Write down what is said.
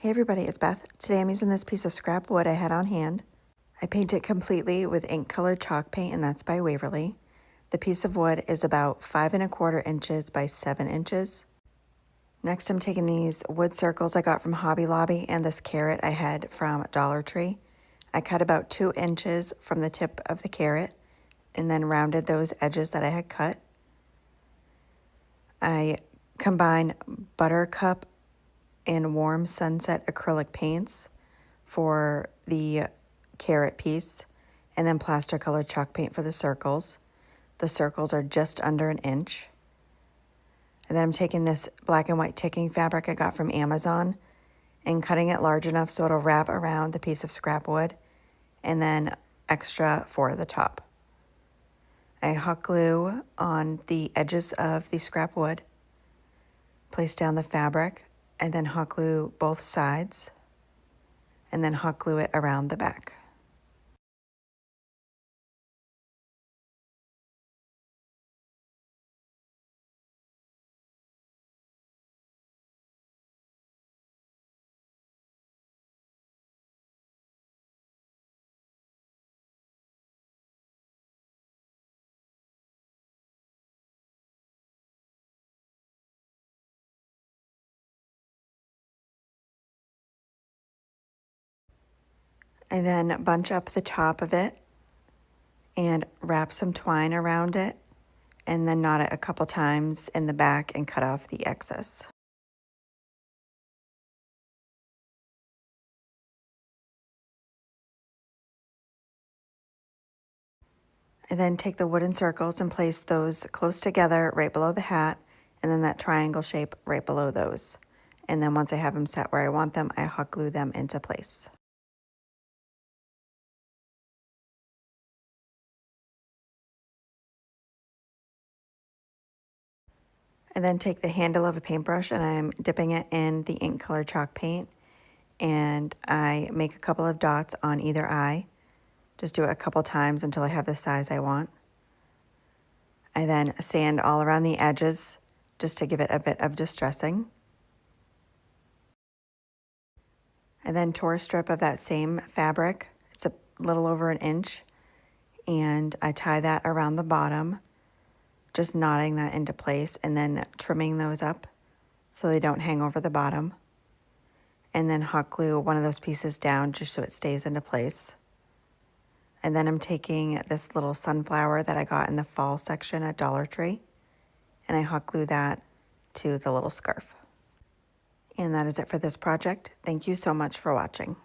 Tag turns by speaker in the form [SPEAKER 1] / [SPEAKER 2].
[SPEAKER 1] Hey everybody, it's Beth. Today I'm using this piece of scrap wood I had on hand. I paint it completely with ink colored chalk paint, and that's by Waverly. The piece of wood is about 5¼ inches by 7 inches. Next I'm taking these wood circles I got from Hobby Lobby and this carrot I had from Dollar Tree. I cut about 2 inches from the tip of the carrot and then rounded those edges that I had cut. I combine Buttercup and Warm Sunset acrylic paints for the carrot piece, and then plaster colored chalk paint for the circles. The circles are just under 1 inch. And then I'm taking this black and white ticking fabric I got from Amazon and cutting it large enough so it'll wrap around the piece of scrap wood, and then extra for the top. I hot glue on the edges of the scrap wood, place down the fabric, and then hot glue both sides, and then hot glue it around the back. And then bunch up the top of it and wrap some twine around it, and then knot it a couple times in the back and cut off the excess. And then take the wooden circles and place those close together right below the hat, and then that triangle shape right below those. And then once I have them set where I want them, I hot glue them into place. And then take the handle of a paintbrush and I'm dipping it in the ink color chalk paint, and I make a couple of dots on either eye. Just do it a couple times until I have the size I want. I then sand all around the edges just to give it a bit of distressing. I then tore a strip of that same fabric. It's a little over 1 inch, and I tie that around the bottom, just knotting that into place and then trimming those up so they don't hang over the bottom. And then hot glue one of those pieces down just so it stays into place. And then I'm taking this little sunflower that I got in the fall section at Dollar Tree, and I hot glue that to the little scarf. And that is it for this project. Thank you so much for watching.